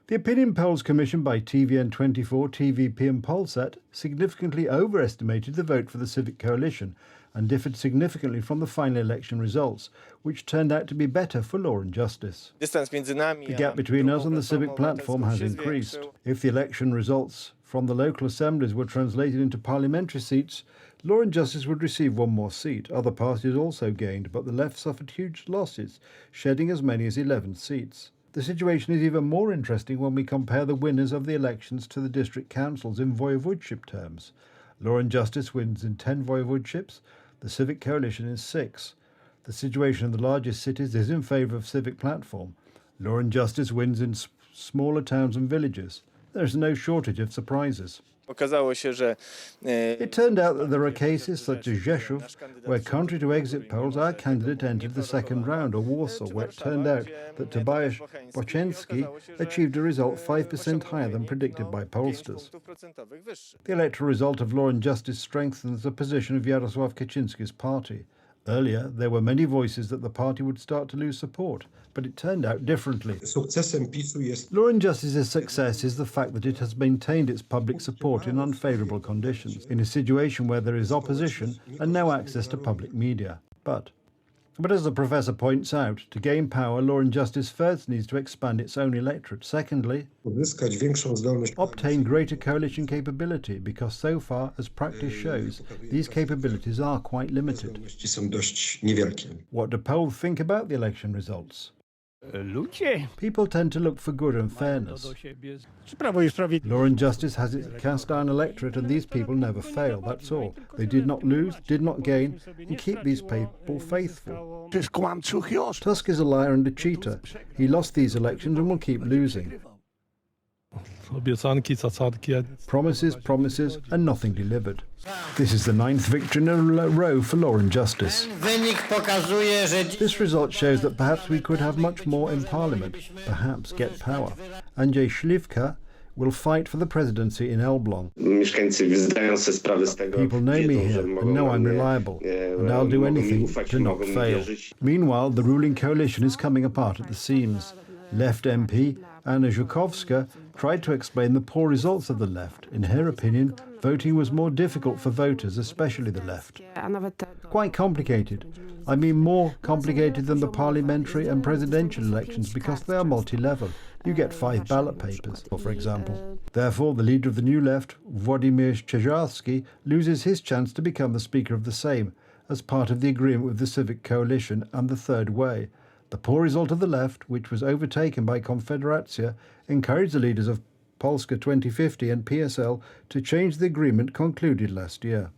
The opinion polls commissioned by TVN24, TVP and Polsat significantly overestimated the vote for the Civic Coalition and differed significantly from the final election results, which turned out to be better for law and justice. The gap between us and the Civic platform has increased. If the election results from the local assemblies were translated into parliamentary seats, Law and Justice would receive one more seat. Other parties also gained, but the left suffered huge losses, shedding as many as 11 seats. The situation is even more interesting when we compare the winners of the elections to the district councils in voivodeship terms. Law and Justice wins in 10 voivodeships, the Civic Coalition in 6. The situation in the largest cities is in favour of Civic platform. Law and Justice wins in smaller towns and villages. There is no shortage of surprises. It turned out that there are cases such as Rzeszów, where contrary to exit polls, our candidate entered the second round, or Warsaw, where it turned out that Tobiasz Bocheński achieved a result 5% higher than predicted by pollsters. The electoral result of Law and Justice strengthens the position of Jarosław Kaczyński's party. Earlier, there were many voices that the party would start to lose support, but it turned out differently. Law and Justice's success is the fact that it has maintained its public support in unfavourable conditions, in a situation where there is opposition and no access to public media. But as the professor points out, to gain power, Law and Justice first needs to expand its own electorate. Secondly, obtain greater coalition capability, because so far, as practice shows, these capabilities are quite limited. What do polls think about the election results? People tend to look for good and fairness. Law and Justice has its cast-iron electorate, and these people never fail, that's all. They did not lose, did not gain, and keep these people faithful. Tusk is a liar and a cheater. He lost these elections and will keep losing. Promises, promises, and nothing delivered. This is the 9th victory in a row for Law and Justice. This result shows that perhaps we could have much more in Parliament, perhaps get power. Andrzej Śliwka will fight for the presidency in Elbląg. People know me here and know I'm reliable, and I'll do anything to not fail. Meanwhile, the ruling coalition is coming apart at the seams. Left MP Anna Żukowska tried to explain the poor results of the left. In her opinion, voting was more difficult for voters, especially the left. Quite complicated. I mean more complicated than the parliamentary and presidential elections because they are multi-level. You get 5 ballot papers, for example. Therefore, the leader of the new left, Władimir Czarzasty, loses his chance to become the Speaker of the Sejm as part of the agreement with the Civic Coalition and the Third Way. The poor result of the left, which was overtaken by Konfederacja, encouraged the leaders of Polska 2050 and PSL to change the agreement concluded last year.